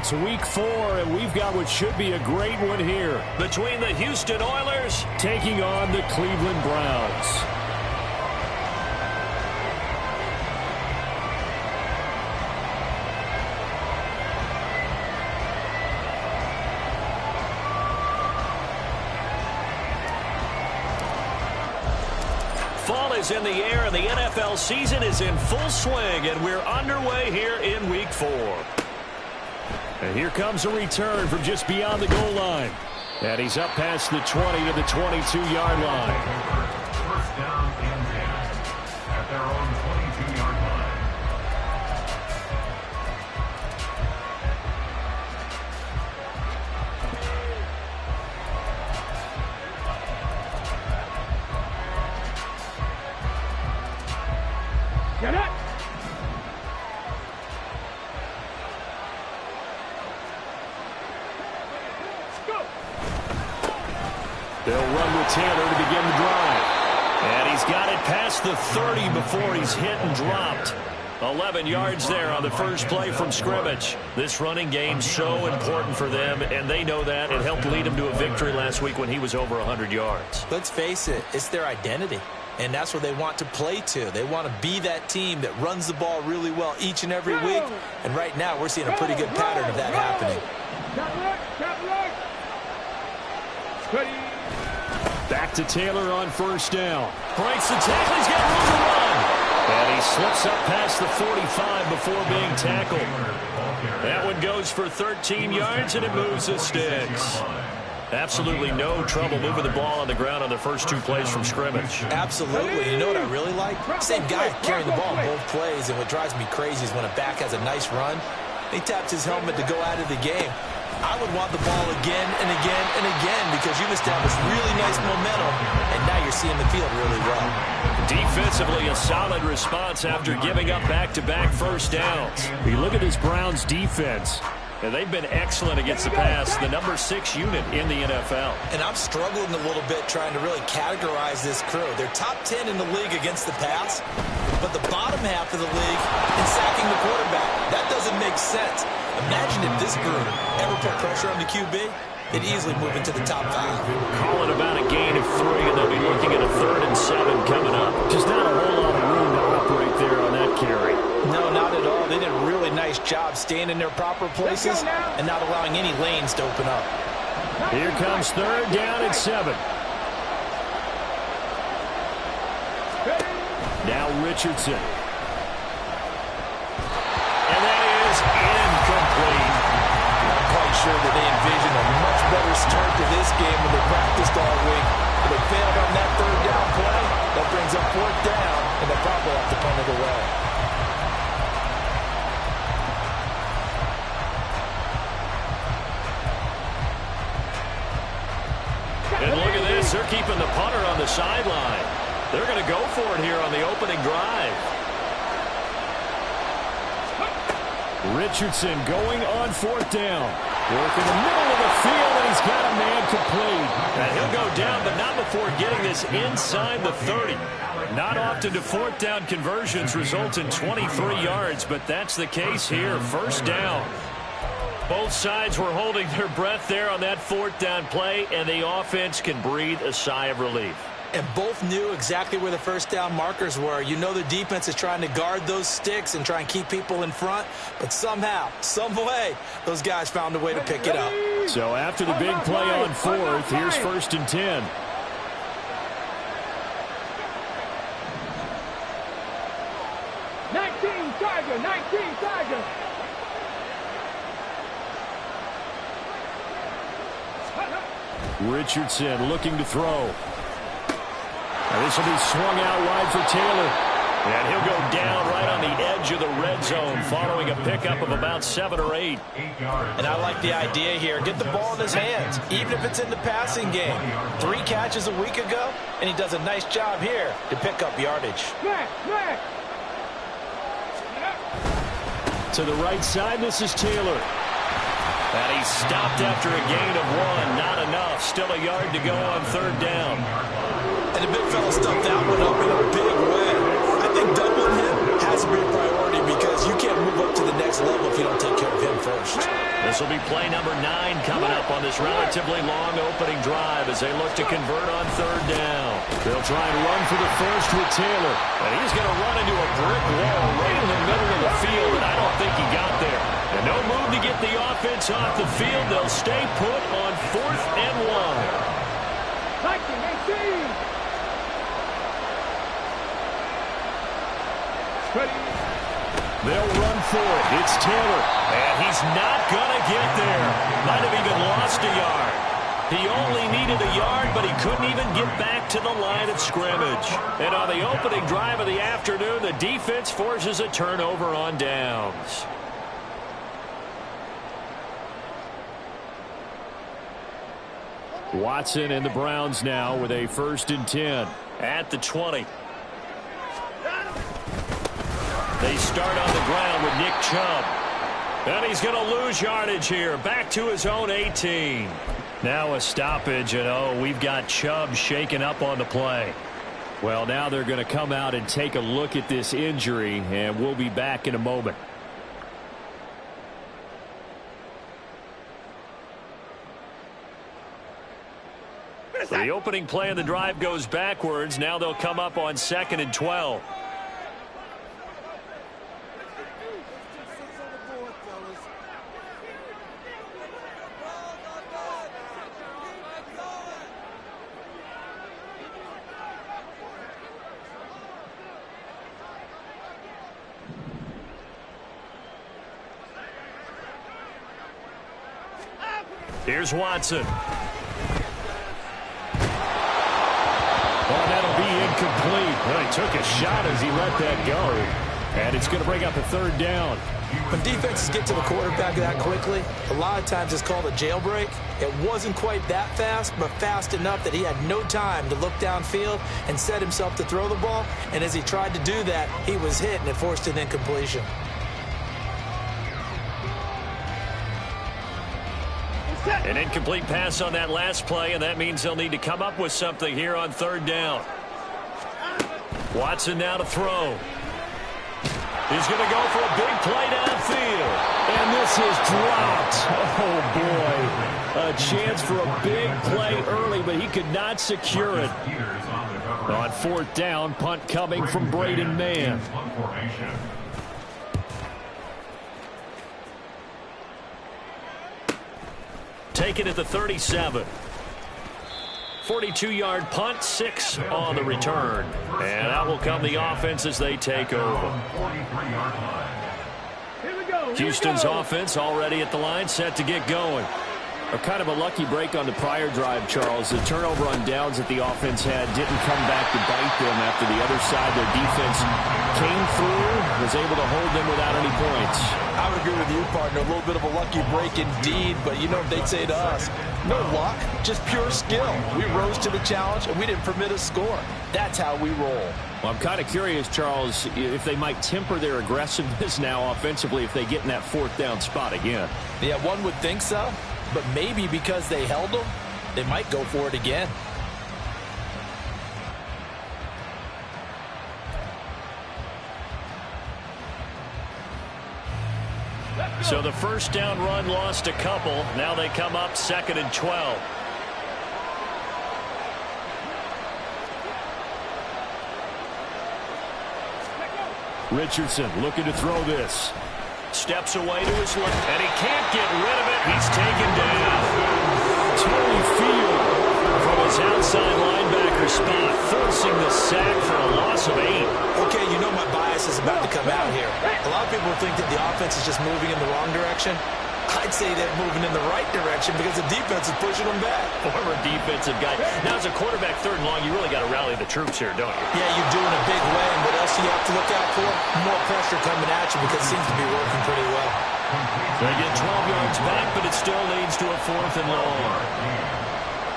It's week 4, and we've got what should be a great one here between the Houston Oilers taking on the Cleveland Browns. Fall is in the air, and the NFL season is in full swing, and we're underway here in week 4. And here comes a return from just beyond the goal line. And he's up past the 20 to the 22-yard line. First down and 10 at their own 22-yard line. Get it! They'll run with Taylor to begin the drive. And he's got it past the 30 before he's hit and dropped. 11 yards there on the first play from scrimmage. This running game's so important for them, and they know that. It helped lead them to a victory last week when he was over 100 yards. Let's face it, it's their identity. And that's what they want to play to. They want to be that team that runs the ball really well each and every week. And right now, we're seeing a pretty good pattern of that happening. Back to Taylor on first down. Breaks the tackle. He's got room to run. And he slips up past the 45 before being tackled. That one goes for 13 yards, and it moves the sticks. Absolutely no trouble moving the ball on the ground on the first 2 plays from scrimmage. Absolutely. You know what I really like? Same guy carrying the ball in both plays, and what drives me crazy is when a back has a nice run, he taps his helmet to go out of the game. I would want the ball again and again and again because you've established really nice momentum, and now you're seeing the field really well. Defensively, a solid response after giving up back-to-back first downs. You look at this Browns defense. And they've been excellent against the pass, the number 6 unit in the NFL. And I'm struggling a little bit trying to really categorize this crew. They're top 10 in the league against the pass, but the bottom half of the league in sacking the quarterback. That doesn't make sense. Imagine if this group ever put pressure on the QB, they'd easily move into the top 5. Call it about a gain of 3, and they'll be looking at a 3rd and 7 coming up. Just not a whole lot of room to operate there on that carry. No, not at all. They did a really nice job staying in their proper places and not allowing any lanes to open up. Here comes 3rd down and 7. Now Richardson. And that is incomplete. I'm quite sure that they envisioned a much better start to this game when they practiced all week. But they failed on that 3rd down play. That brings up 4th down, and they'll probably have to punt it away. And look at this. They're keeping the punter on the sideline. They're going to go for it here on the opening drive. Richardson going on 4th down. Working the middle of the field, and he's got a man complete. And he'll go down, but not before getting this inside the 30. Not often do 4th down conversions result in 23 yards, but that's the case here. 1st down. Both sides were holding their breath there on that 4th down play, and the offense can breathe a sigh of relief. And both knew exactly where the 1st down markers were. You know the defense is trying to guard those sticks and try and keep people in front, but somehow, some way, those guys found a way to pick it up. So after the big play on 4th, here's 1st and 10. Richardson looking to throw. Now this will be swung out wide for Taylor. And he'll go down right on the edge of the red zone following a pickup of about 7 or 8. And I like the idea here. Get the ball in his hands, even if it's in the passing game. 3 catches a week ago, and he does a nice job here to pick up yardage. To the right side, this is Taylor. And he's stopped after a gain of 1. Not enough. Still a yard to go on 3rd down. And the big fella stuffed that one up in a big way. I think doubling him has to be a priority because you can't move up to the next level if you don't take care of him first. This will be play number 9 coming up on this relatively long opening drive as they look to convert on third down. They'll try and run for the first with Taylor. And he's going to run into a brick wall right in the middle of the field, and I don't think he got there. And no move to get the offense off the field. They'll stay put on 4th and 1. 19-18. Ready. They'll run for it. It's Taylor. And he's not going to get there. Might have even lost a yard. He only needed a yard, but he couldn't even get back to the line of scrimmage. And on the opening drive of the afternoon, the defense forces a turnover on downs. Watson and the Browns now with a 1st and 10 at the 20. They start on the ground with Nick Chubb. And he's going to lose yardage here. Back to his own 18. Now a stoppage, and we've got Chubb shaken up on the play. Well, now they're going to come out and take a look at this injury, and we'll be back in a moment. So the opening play of the drive goes backwards. Now they'll come up on 2nd and 12. Here's Watson. Well, that'll be incomplete. Well, he took a shot as he let that go. And it's going to bring up a 3rd down. When defenses get to the quarterback that quickly, a lot of times it's called a jailbreak. It wasn't quite that fast, but fast enough that he had no time to look downfield and set himself to throw the ball. And as he tried to do that, he was hit and it forced an incompletion. An incomplete pass on that last play, and that means they'll need to come up with something here on 3rd down. Watson now to throw. He's going to go for a big play downfield. And this is dropped. Oh, boy. A chance for a big play early, but he could not secure it. On 4th down, punt coming from Braden Mann. Taken at the 37. 42-yard punt, 6 on the return. And out will come the offense as they take over. Houston's offense already at the line, set to get going. A kind of a lucky break on the prior drive, Charles. The turnover on downs that the offense had didn't come back to bite them after the other side. Their defense came through, was able to hold them without any points. I would agree with you, partner. A little bit of a lucky break indeed, but you know what they'd say to us? No luck, just pure skill. We rose to the challenge, and we didn't permit a score. That's how we roll. Well, I'm kind of curious, Charles, if they might temper their aggressiveness now offensively if they get in that 4th down spot again. Yeah, one would think so. But maybe because they held them, they might go for it again. So the 1st down run lost a couple. Now they come up 2nd and 12. Richardson looking to throw this. Steps away to his left, and he can't get rid of it. He's taken down. Tony Field from his outside linebacker spot, forcing the sack for a loss of 8. Okay, you know my bias is about to come out here. A lot of people think that the offense is just moving in the wrong direction. I'd say they're moving in the right direction because the defense is pushing them back. Former defensive guy. Now, as a quarterback 3rd and long, you really got to rally the troops here, don't you? Yeah, you do in a big way. And what else do you have to look out for? More pressure coming at you because it seems to be working pretty well. They get 12 yards back, but it still leads to a 4th and long.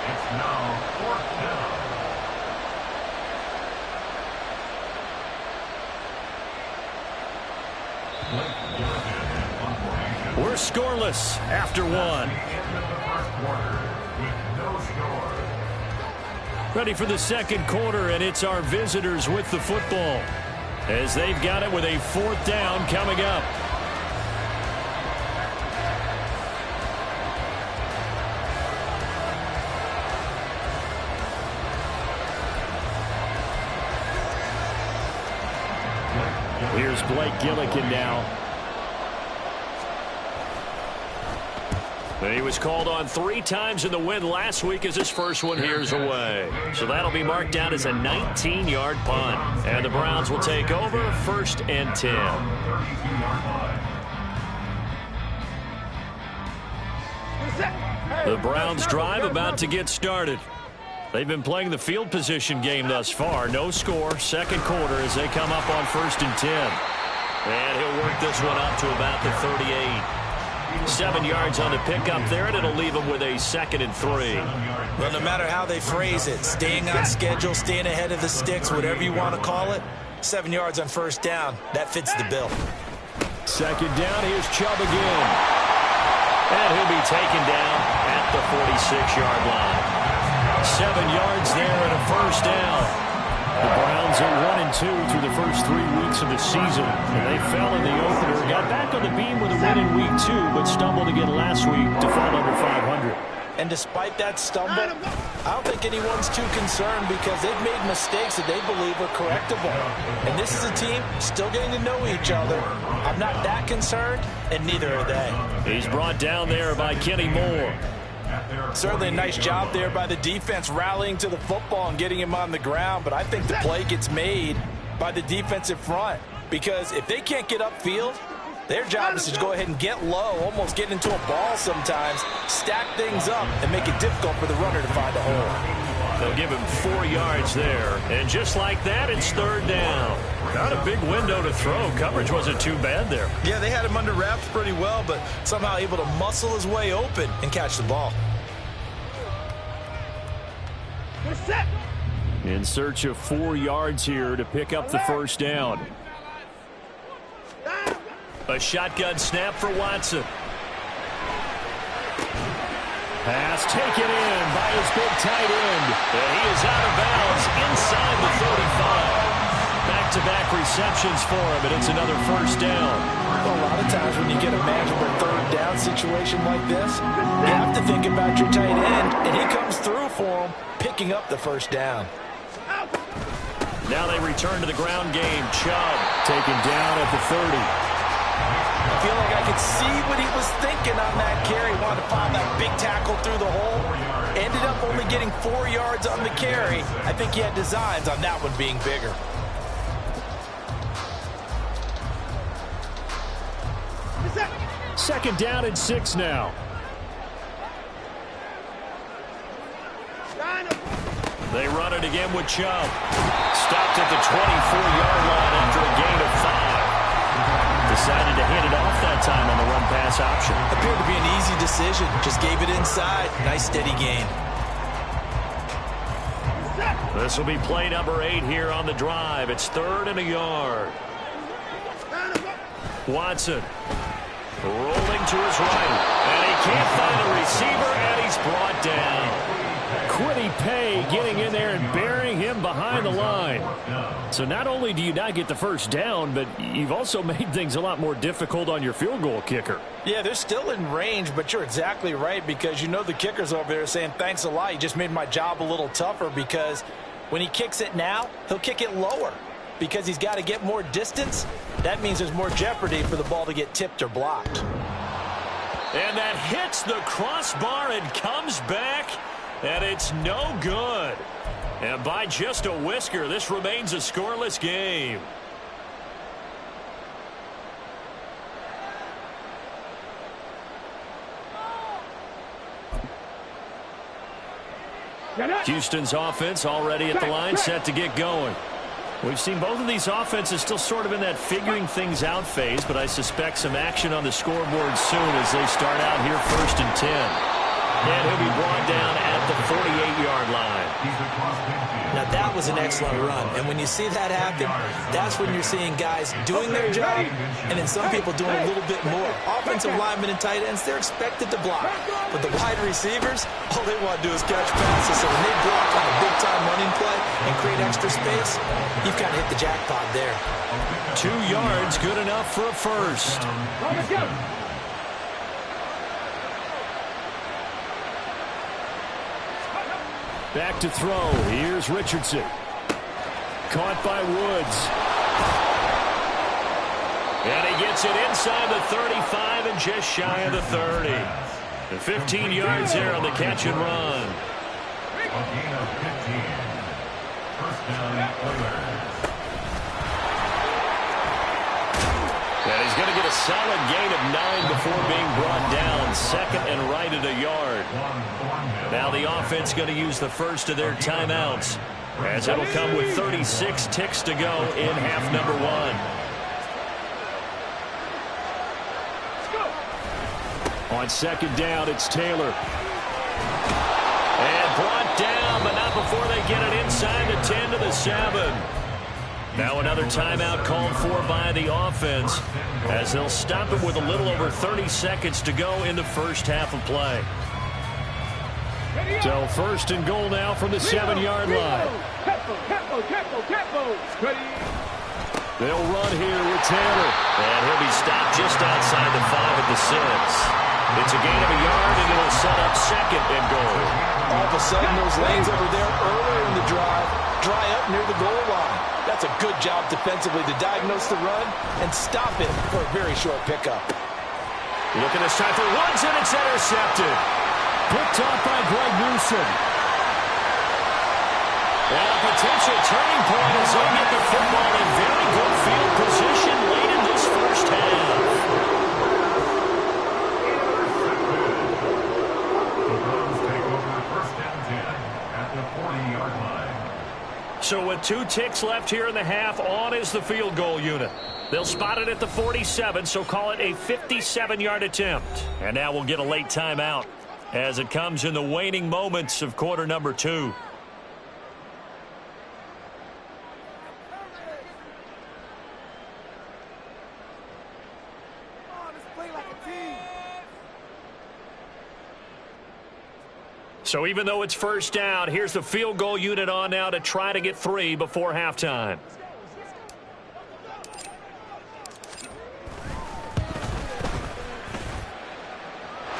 It's now 4th down. We're scoreless after 1. Ready for the 2nd quarter, and it's our visitors with the football as they've got it with a 4th down coming up. Here's Blake Gillikin now. He was called on 3 times in the win last week as his first one here's away. So that'll be marked down as a 19-yard punt. And the Browns will take over 1st and 10. The Browns drive about to get started. They've been playing the field position game thus far. No score, second quarter as they come up on 1st and 10. And he'll work this one up to about the 38. 7 yards on the pickup there, and it'll leave them with a 2nd and 3. Well, no matter how they phrase it, staying on schedule, staying ahead of the sticks, whatever you want to call it, 7 yards on 1st down, that fits the bill. 2nd down, here's Chubb again. And he'll be taken down at the 46-yard line. 7 yards there and a 1st down. The Browns are 1-2 through the first 3 weeks of the season. And they fell in the opener, got back on the beam with a win in week 2, but stumbled again last week to fall under 500. And despite that stumble, I don't think anyone's too concerned because they've made mistakes that they believe are correctable. And this is a team still getting to know each other. I'm not that concerned, and neither are they. He's brought down there by Kenny Moore. Certainly a nice job there by the defense rallying to the football and getting him on the ground, but I think the play gets made by the defensive front because if they can't get upfield, their job is to go ahead and get low, almost get into a ball sometimes, stack things up, and make it difficult for the runner to find a hole. They'll give him 4 yards there, and just like that, it's 3rd down. Not a big window to throw. Coverage wasn't too bad there. Yeah, they had him under wraps pretty well, but somehow able to muscle his way open and catch the ball. In search of 4 yards here to pick up the 1st down. A shotgun snap for Watson. Pass taken in by his big tight end. And he is out of bounds inside the 35. Back-to-back receptions for him, and it's another 1st down. Well, a lot of times when you get a manageable 3rd down situation like this, you have to think about your tight end, and he comes through for him, picking up the 1st down. Now they return to the ground game. Chubb taken down at the 30. I feel like I could see what he was thinking on that carry. Wanted to find that big tackle through the hole. Ended up only getting 4 yards on the carry. I think he had designs on that one being bigger. Second down and 6 now. They run it again with Chubb. Stopped at the 24-yard line after a gain of 5. Decided to hand it off that time on the run-pass option. Appeared to be an easy decision. Just gave it inside. Nice steady gain. This will be play number 8 here on the drive. It's 3rd and a yard. Watson rolling to his right. And he can't find a receiver, and he's brought down. Quiddy Pay getting in there and burying him behind the line. So not only do you not get the 1st down, but you've also made things a lot more difficult on your field goal kicker. Yeah, they're still in range, but you're exactly right because you know the kicker's over there saying, thanks a lot. You just made my job a little tougher because when he kicks it now, he'll kick it lower because he's got to get more distance. That means there's more jeopardy for the ball to get tipped or blocked. And that hits the crossbar and comes back. And it's no good. And by just a whisker, this remains a scoreless game. Houston's offense already at the line, set to get going. We've seen both of these offenses still sort of in that figuring things out phase, but I suspect some action on the scoreboard soon as they start out here 1st and 10. And he'll be brought down at the 48-yard line. Now, that was an excellent run. And when you see that happen, that's when you're seeing guys doing their job and then some people doing a little bit more. Offensive linemen and tight ends, they're expected to block. But the wide receivers, all they want to do is catch passes. So when they block on a big-time running play and create extra space, you've kind of hit the jackpot there. 2 yards, good enough for a 1st. Back to throw. Here's Richardson. Caught by Woods. And he gets it inside the 35 and just shy of the 30. The 15 yards there on the catch and run. A gain of 15. First down, Oilers. And he's going to get a solid gain of 9 before being brought down. Second and right at a yard. Now the offense going to use the first of their timeouts, as it'll come with 36 ticks to go in half number 1. On second down, it's Taylor. And brought down, but not before they get it inside the 10 to the 7. Now another timeout called for by the offense, as they'll stop it with a little over 30 seconds to go in the first half of play. So first and goal now from the 7-yard line. They'll run here with Taylor. And he'll be stopped just outside the 5 at the 6. It's a gain of a yard, and it'll set up second and goal. All of a sudden, those lanes over there earlier in the drive dry up near the goal line. That's a good job defensively to diagnose the run and stop it for a very short pickup. Looking this time for Woods, and it's intercepted. Picked off by Greg Newsom. And a potential turning point as they get the football in very good field position late in this first half. So with 2 ticks left here in the half, on is the field goal unit. They'll spot it at the 47, so call it a 57-yard attempt. And now we'll get a late timeout as it comes in the waning moments of quarter number 2. So even though it's first down, here's the field goal unit on now to try to get 3 before halftime.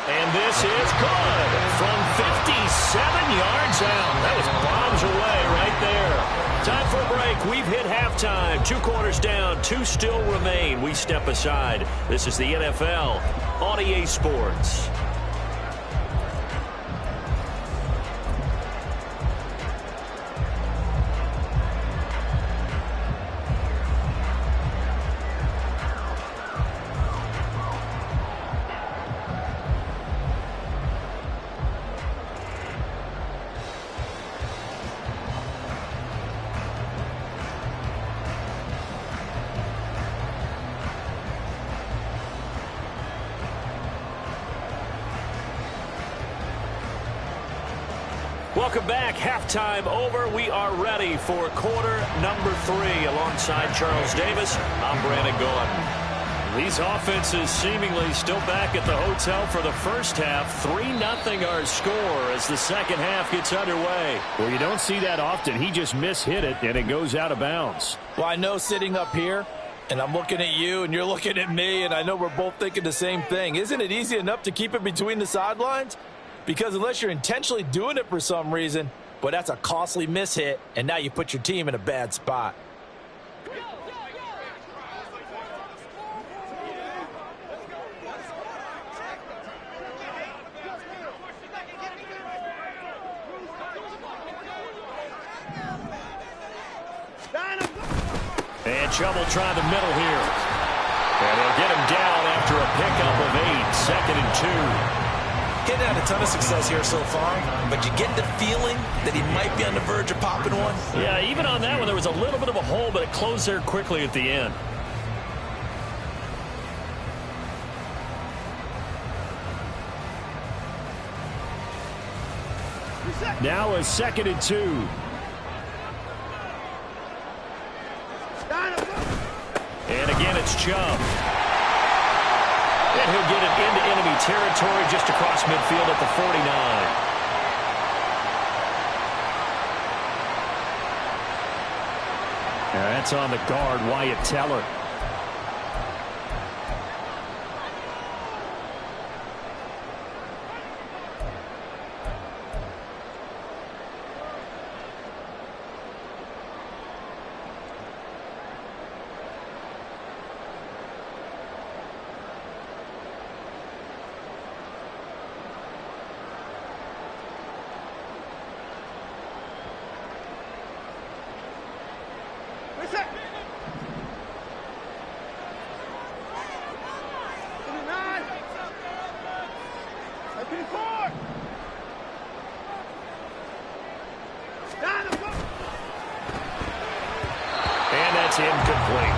And this is good from 57 yards out. That was bombs away right there. Time for a break. We've hit halftime. 2 quarters down, 2 still remain. We step aside. This is the NFL on EA Sports. Welcome back. Halftime over. We are ready for quarter number 3. Alongside Charles Davis, I'm Brandon Gordon. These offenses seemingly still back at the hotel for the first half. 3-0 our score as the second half gets underway. Well, you don't see that often. He just mishit it, and it goes out of bounds. Well, I know sitting up here, and I'm looking at you, and you're looking at me, and I know we're both thinking the same thing. Isn't it easy enough to keep it between the sidelines? Because unless you're intentionally doing it for some reason, but that's a costly mishit, and now you put your team in a bad spot. And trouble trying the middle here. And they'll get him down after a pickup of 8, 2nd and 2. Getting had a ton of success here so far, but you get the feeling that he might be on the verge of popping one. Yeah, even on that one, there was a little bit of a hole, but it closed there quickly at the end. Now a 2nd and 2. And again, it's Chubb. And he'll get it into enemy territory just across midfield at the 49. Now that's on the guard, Wyatt Teller. And that's incomplete.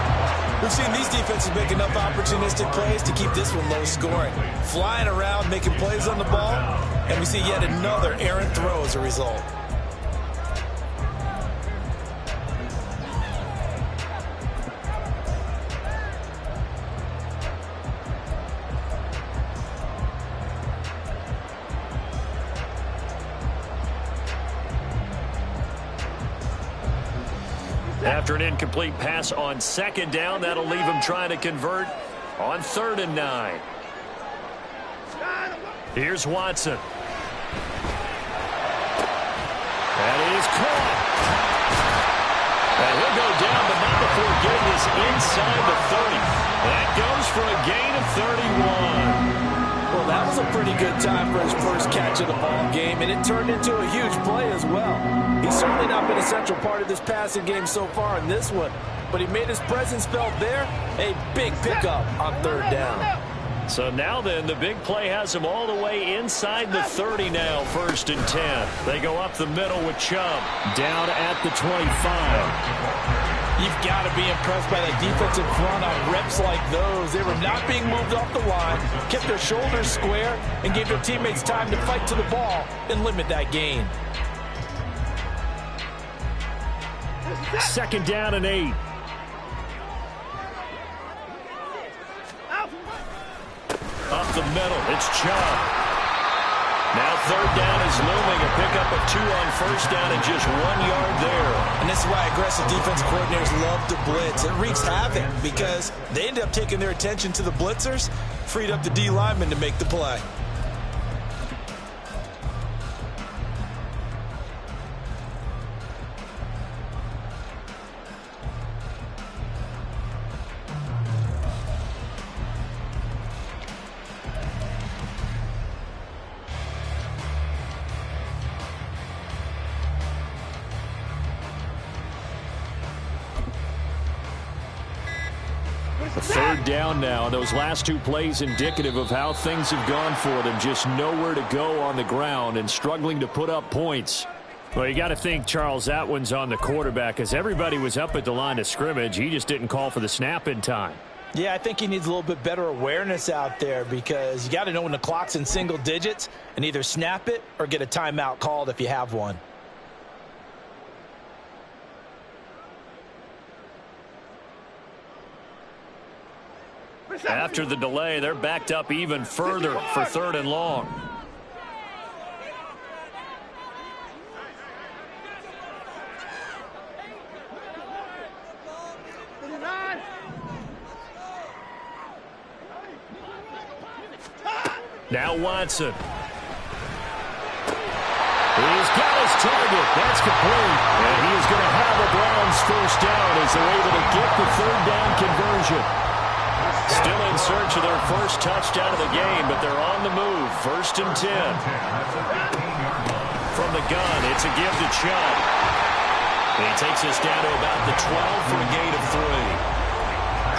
We've seen these defenses make enough opportunistic plays to keep this one low scoring. Flying around, making plays on the ball, and we see yet another errant throw as a result. After an incomplete pass on second down, that'll leave him trying to convert on 3rd and 9. Here's Watson. That is caught. And he'll go down, but not before getting this inside the 30. That goes for a gain of 31. Well, that was a pretty good time for his first catch of the ball game, and it turned into a huge play as well. He's certainly not been a central part of this passing game so far in this one, but he made his presence felt there. A big pickup on 3rd down. So now then, the big play has him all the way inside the 30 now, 1st and 10. They go up the middle with Chubb. Down at the 25. You've got to be impressed by that defensive front on reps like those. They were not being moved off the line, kept their shoulders square, and gave their teammates time to fight to the ball and limit that gain. 2nd down and 8. Up the middle, it's Chubb. Now 3rd down is looming. A pickup of 2 on 1st down and just 1 yard there. And this is why aggressive defensive coordinators love to blitz. It wreaks havoc because they end up taking their attention to the blitzers, freed up the D lineman to make the play. A 3rd down now. Those last 2 plays indicative of how things have gone for them. Just nowhere to go on the ground and struggling to put up points. Well, you got to think, Charles, that one's on the quarterback as everybody was up at the line of scrimmage. He just didn't call for the snap in time. Yeah, I think he needs a little bit better awareness out there because you got to know when the clock's in single digits and either snap it or get a timeout called if you have one. After the delay, they're backed up even further for 3rd and long. Now Watson. He's got his target. That's complete. And he is going to have the Browns 1st down as they're able to get the 3rd down conversion. Still in search of their first touchdown of the game, but they're on the move. 1st and 10. From the gun, it's a give to Chubb. And he takes us down to about the 12 for a gain of 3.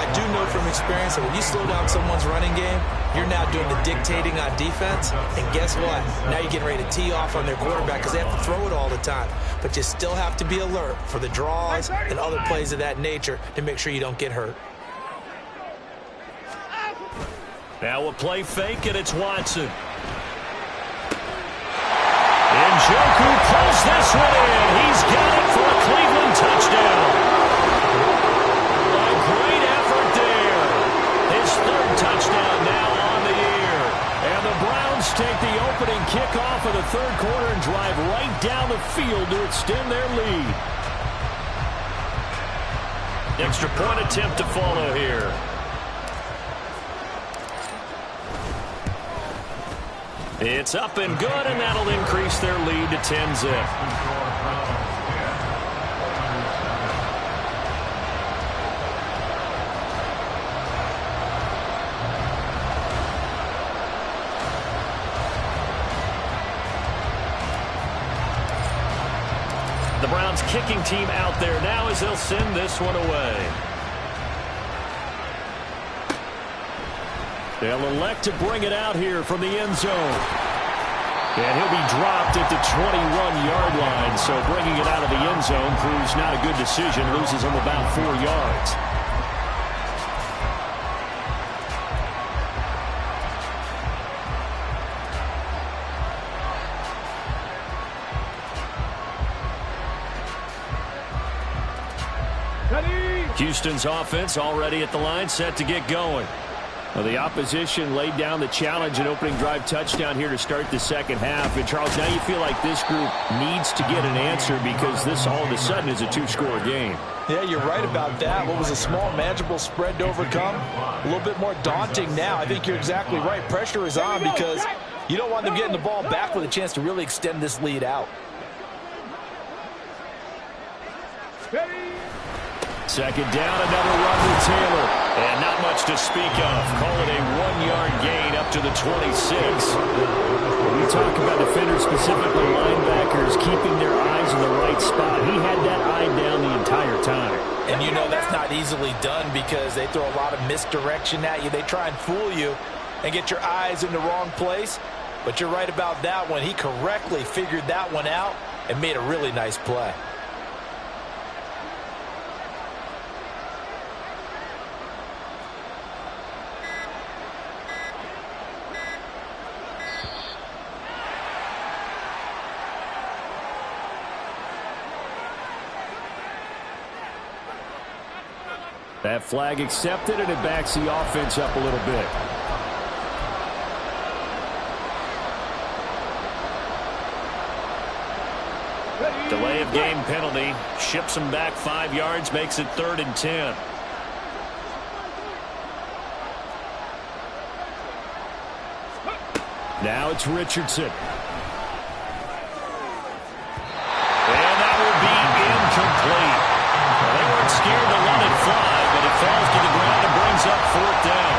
I do know from experience that when you slow down someone's running game, you're now doing the dictating on defense. And guess what? Now you're getting ready to tee off on their quarterback because they have to throw it all the time. But you still have to be alert for the draws and other plays of that nature to make sure you don't get hurt. Now a play fake, and it's Watson. Njoku pulls this one in. He's got it for a Cleveland touchdown. A great effort there. His 3rd touchdown now on the year. And the Browns take the opening kickoff of the 3rd quarter and drive right down the field to extend their lead. Extra point attempt to follow here. It's up and good, and that'll increase their lead to 10-zip. The Browns kicking team out there now as they'll send this one away. They'll elect to bring it out here from the end zone. And he'll be dropped at the 21-yard line. So bringing it out of the end zone proves not a good decision. Loses him about 4 yards. Houston's offense already at the line, set to get going. Well, the opposition laid down the challenge and opening drive touchdown here to start the second half. And, Charles, now you feel like this group needs to get an answer because this all of a sudden is a two-score game. Yeah, you're right about that. What was a small, manageable spread to overcome? A little bit more daunting now. I think you're exactly right. Pressure is on because you don't want them getting the ball back with a chance to really extend this lead out. Second down, another run with Taylor. And not much to speak of. Call it a 1-yard gain up to the 26. When we talk about defenders, specifically linebackers, keeping their eyes in the right spot. He had that eye down the entire time. And you know that's not easily done because they throw a lot of misdirection at you. They try and fool you and get your eyes in the wrong place. But you're right about that one. He correctly figured that one out and made a really nice play. That flag accepted, and it backs the offense up a little bit. Delay of game penalty. Ships him back 5 yards, makes it 3rd and 10. Now it's Richardson. And that will be incomplete. Well, they weren't scared to let it fly, but it falls to the ground and brings up 4th down.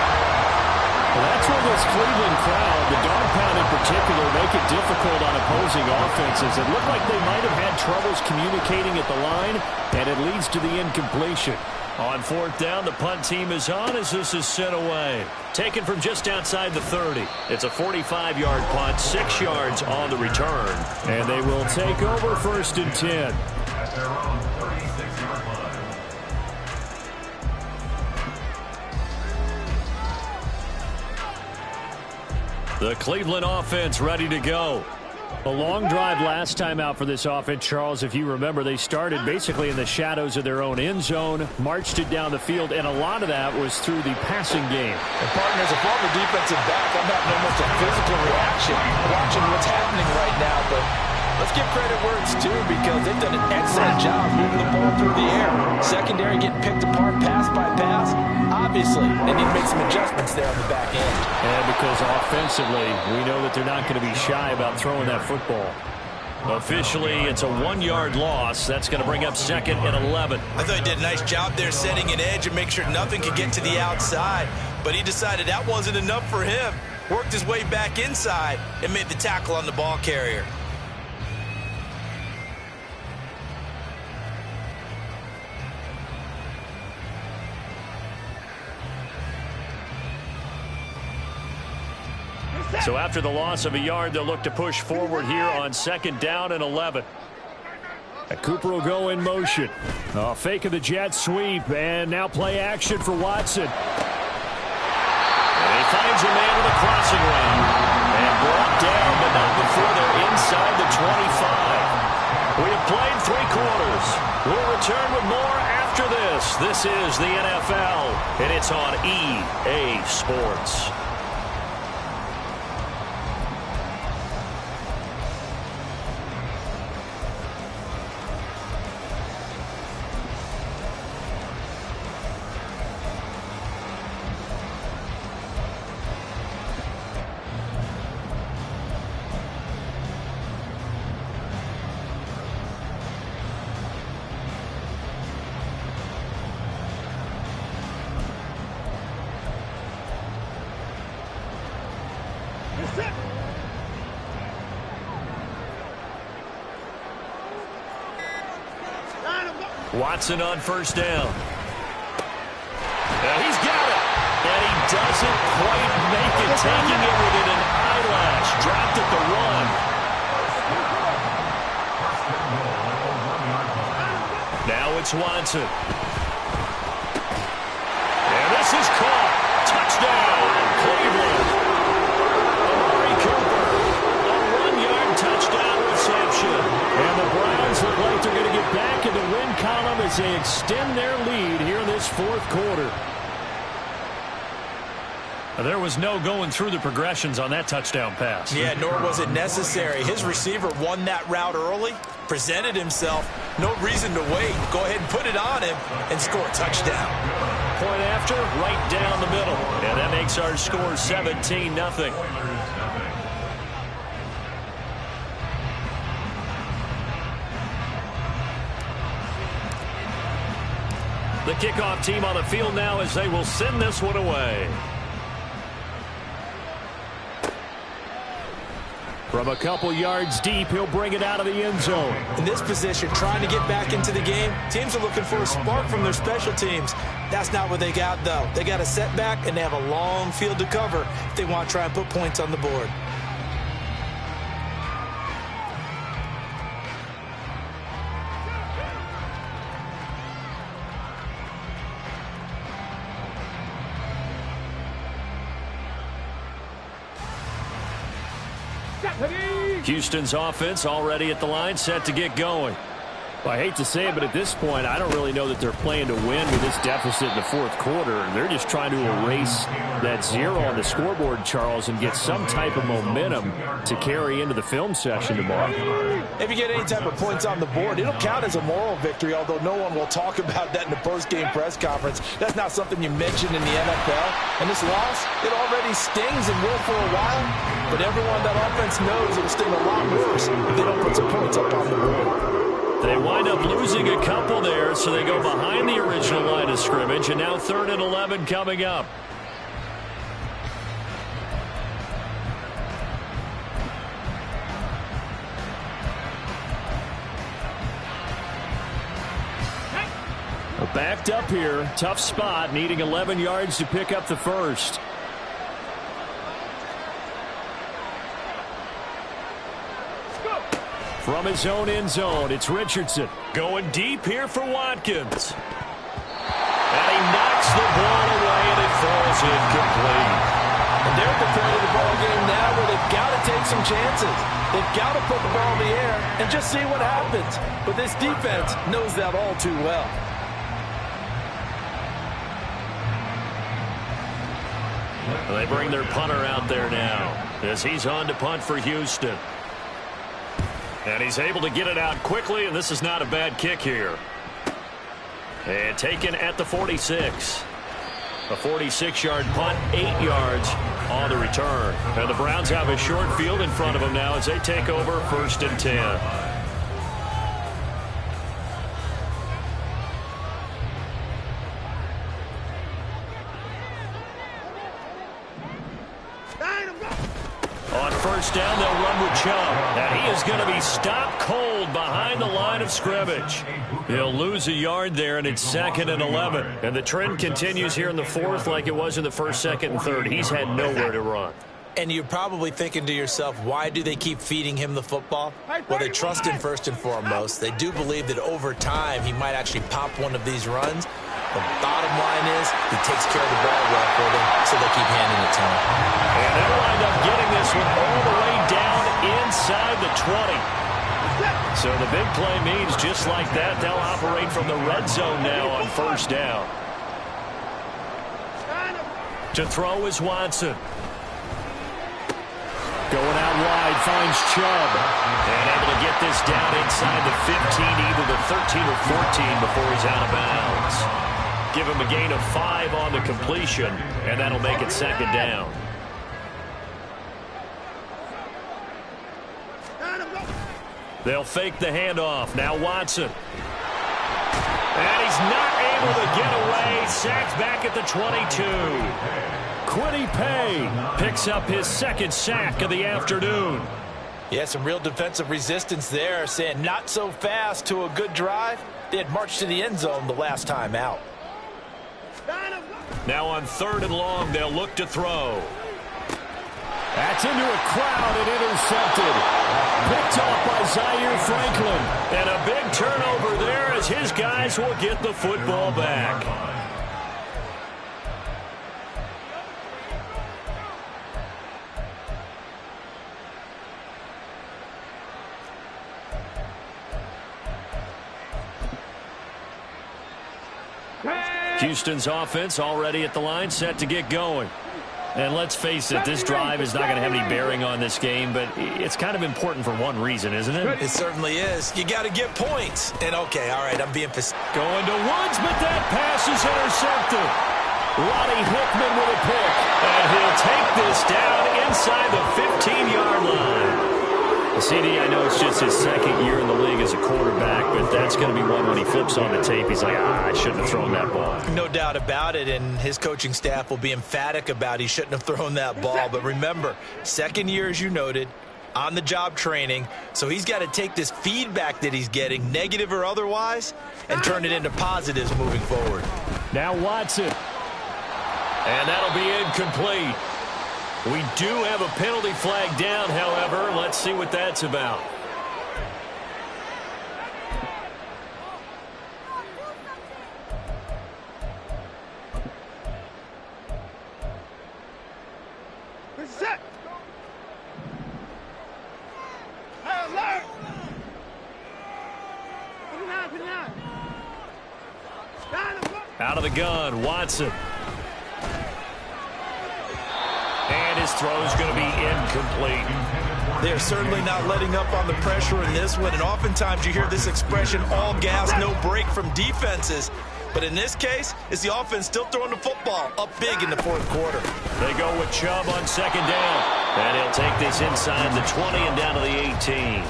Well, that's where this Cleveland crowd, the dog pound in particular, make it difficult on opposing offenses. It looked like they might have had troubles communicating at the line, and it leads to the incompletion. On 4th down, the punt team is on as this is sent away. Taken from just outside the 30. It's a 45-yard punt, 6 yards on the return. And they will take over 1st and 10. At their own 36-yard line. The Cleveland offense ready to go. A long drive last time out for this offense, Charles. If you remember, they started basically in the shadows of their own end zone, marched it down the field, and a lot of that was through the passing game. And partners, a former defensive back, I'm having almost a physical reaction watching what's happening right now, but let's give credit where it's due because they've done an excellent job moving the ball through the air. Secondary getting picked apart pass by pass. Obviously, they need to make some adjustments there on the back end. And because offensively, we know that they're not going to be shy about throwing that football. Officially, it's a 1-yard loss. That's going to bring up 2nd and 11. I thought he did a nice job there setting an edge and make sure nothing could get to the outside. But he decided that wasn't enough for him. Worked his way back inside and made the tackle on the ball carrier. So after the loss of a yard, they'll look to push forward here on 2nd down and 11. Cooper will go in motion. Fake of the jet sweep, and now play action for Watson. And he finds a man with a crossing route. And brought down, but not before they're inside the 25. We have played 3 quarters. We'll return with more after this. This is the NFL, and it's on EA Sports. Watson on 1st down. He's got it. And he doesn't quite make it, taking it within an eyelash. Dropped at the 1. It's Watson. And this is caught. Touchdown, Cleveland. Amari Cooper, a 1-yard touchdown reception. And the Browns look like they're going to get back in the win column as they extend their lead here in this fourth quarter. There was no going through the progressions on that touchdown pass. Yeah, nor was it necessary. His receiver won that route early, presented himself. No reason to wait. Go ahead and put it on him and score a touchdown. Point after, right down the middle. And that makes our score 17-0. The kickoff team on the field now as they will send this one away. From a couple yards deep, he'll bring it out of the end zone. In this position, trying to get back into the game, teams are looking for a spark from their special teams. That's not what they got, though. They got a setback, and they have a long field to cover if they want to try and put points on the board. Houston's offense already at the line, set to get going. Well, I hate to say it, but at this point, I don't really know that they're playing to win with this deficit in the fourth quarter. They're just trying to erase that 0 on the scoreboard, Charles, and get some type of momentum to carry into the film session tomorrow. If you get any type of points on the board, it'll count as a moral victory, although no one will talk about that in the post-game press conference. That's not something you mention in the NFL. And this loss, it already stings and will for a while, but everyone that offense knows it'll sting a lot worse if they don't put some points up on the board. They wind up losing a couple there, so they go behind the original line of scrimmage, and now 3rd and 11 coming up. Backed up here, tough spot, needing 11 yards to pick up the first. From his own end zone, it's Richardson. Going deep here for Watkins. And he knocks the ball away, and it falls incomplete. And they're at the point of the ball game now where they've got to take some chances. They've got to put the ball in the air and just see what happens. But this defense knows that all too well. They bring their punter out there now as he's on to punt for Houston. And he's able to get it out quickly, and this is not a bad kick here. And taken at the 46. A 46-yard punt, 8 yards on the return. And the Browns have a short field in front of them now as they take over 1st and 10. On 1st down, they'll run with Chubb. And he is going to be stopped cold behind the line of scrimmage. He'll lose a yard there, and it's 2nd and 11. And the trend continues here in the 4th like it was in the 1st, 2nd, and 3rd. He's had nowhere to run. And you're probably thinking to yourself, why do they keep feeding him the football? Well, they trust him first and foremost. They do believe that over time he might actually pop one of these runs. The bottom line is he takes care of the ball well for them, so they keep handing it to him. And they'll wind up getting this one all the way down inside the 20. So the big play means just like that, they'll operate from the red zone now on 1st down. To throw is Watson. Going out wide, finds Chubb. And able to get this down inside the 15, either the 13 or 14 before he's out of bounds. Give him a gain of 5 on the completion, and that'll make it 2nd down. They'll fake the handoff. Now Watson. And he's not able to get away. Sacked back at the 22. Kwity Paye picks up his 2nd sack of the afternoon. Yeah, some real defensive resistance there, saying not so fast to a good drive. They had marched to the end zone the last time out. Now on 3rd and long, they'll look to throw. That's into a crowd and intercepted. Picked off by Zaire Franklin. And a big turnover there as his guys will get the football back. Houston's offense already at the line, set to get going. And let's face it, this drive is not going to have any bearing on this game, but it's kind of important for one reason, isn't it? It certainly is. You got to get points. And, okay, all right, I'm being facetious. Going to Woods, but that pass is intercepted. Ronnie Hickman with a pick. And he'll take this down inside the 15-yard line. CD, I know it's just his second year in the league as a quarterback, but that's going to be one when he flips on the tape. He's like, I shouldn't have thrown that ball. No doubt about it, and his coaching staff will be emphatic about he shouldn't have thrown that ball. But remember, second year, as you noted, on-the-job training, so he's got to take this feedback that he's getting, negative or otherwise, and turn it into positives moving forward. Now Watson. And that'll be incomplete. We do have a penalty flag down, however. Let's see what that's about. Out of the gun, Watson. And his throw is going to be incomplete. They're certainly not letting up on the pressure in this one, and oftentimes you hear this expression, all gas, no break from defenses. But in this case, it's the offense still throwing the football up big in the fourth quarter. They go with Chubb on second down. And he'll take this inside the 20 and down to the 18.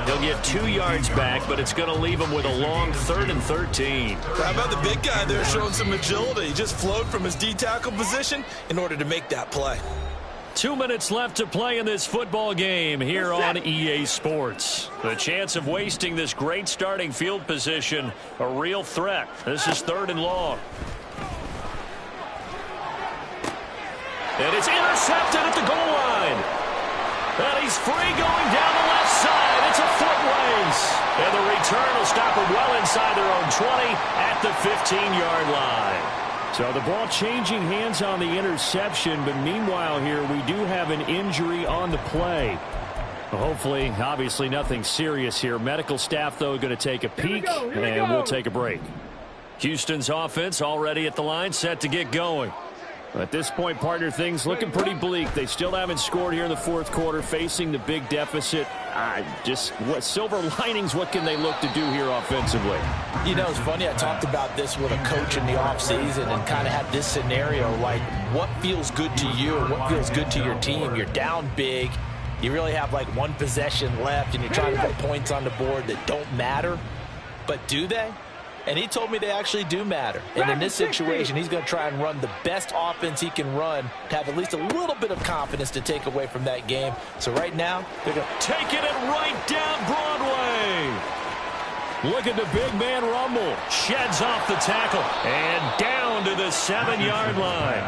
He'll get 2 yards back, but it's going to leave him with a long 3rd and 13. How about the big guy there showing some agility? He just flowed from his D-tackle position in order to make that play. 2 minutes left to play in this football game here on EA Sports. The chance of wasting this great starting field position, a real threat. This is 3rd and long. And it's intercepted at the goal line. And he's free going down the left side. It's a foot race. And the return will stop him well inside their own 20 at the 15-yard line. So the ball changing hands on the interception, but meanwhile here we do have an injury on the play. Hopefully, obviously nothing serious here. Medical staff, though, going to take a peek, and we'll take a break. Houston's offense already at the line, set to get going. At this point, partner, things looking pretty bleak. They still haven't scored here in the fourth quarter, facing the big deficit. Just what silver linings, what can they look to do here offensively? You know, it's funny. I talked about this with a coach in the offseason and kind of had this scenario, like what feels good to you and what feels good to your team. You're down big. You really have like one possession left, and you're trying to put points on the board that don't matter. But do they? And he told me they actually do matter. And in this situation, he's going to try and run the best offense he can run to have at least a little bit of confidence to take away from that game. So right now, they're going to taking it right down Broadway. Look at the big man rumble. Sheds off the tackle. And down to the 7-yard line.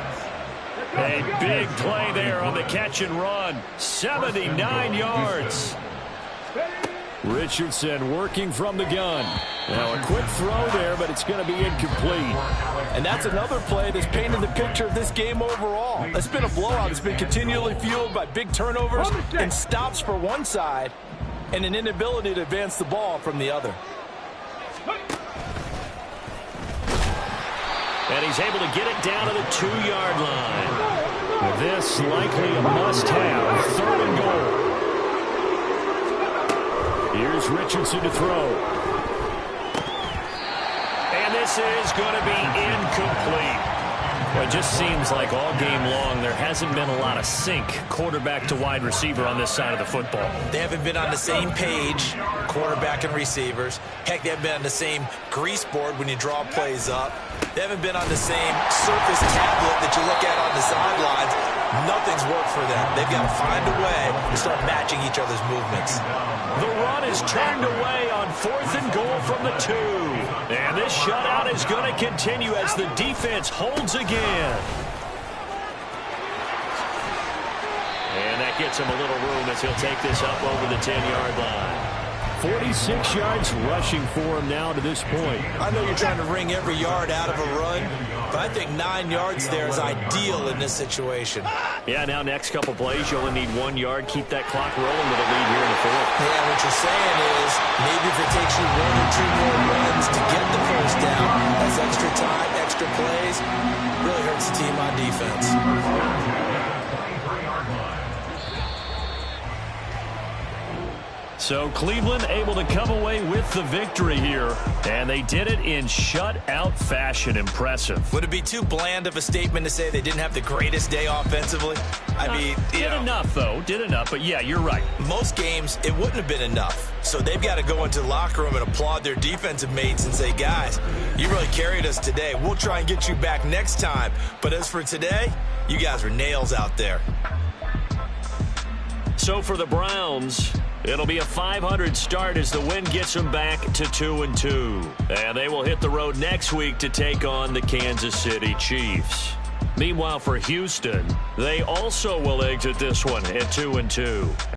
A big play there on the catch and run. 79 yards. Richardson working from the gun. Now a quick throw there, but it's going to be incomplete. And that's another play that's painted the picture of this game overall. It's been a blowout. It's been continually fueled by big turnovers and stops for one side and an inability to advance the ball from the other. And he's able to get it down to the 2-yard line. With this likely a must-have, 3rd and goal. Here's Richardson to throw. And this is going to be incomplete. Well, it just seems like all game long there hasn't been a lot of sync quarterback to wide receiver on this side of the football. They haven't been on the same page, quarterback and receivers. Heck, they haven't been on the same grease board when you draw plays up. They haven't been on the same surface tablet that you look at on the sidelines. Nothing's worked for them. They've got to find a way to start matching each other's movements. The run is turned away on 4th and goal from the 2. And this shutout is going to continue as the defense holds again. And that gets him a little room as he'll take this up over the 10-yard line. 46 yards rushing for him now to this point. I know you're trying to wring every yard out of a run, but I think 9 yards there is ideal in this situation. Yeah, now next couple plays, you only need 1 yard. Keep that clock rolling with a lead here in the fourth. Yeah, what you're saying is maybe if it takes you 1 or 2 more runs to get the first down, that's extra time, extra plays, really hurts the team on defense. So Cleveland able to come away with the victory here, and they did it in shutout fashion. Impressive. Would it be too bland of a statement to say they didn't have the greatest day offensively? I mean, did enough, though. Did enough, but yeah, you're right. Most games, it wouldn't have been enough. So they've got to go into the locker room and applaud their defensive mates and say, guys, you really carried us today. We'll try and get you back next time. But as for today, you guys are nails out there. So for the Browns, it'll be a 500 start as the win gets them back to 2-2. And they will hit the road next week to take on the Kansas City Chiefs. Meanwhile, for Houston, they also will exit this one at 2-2.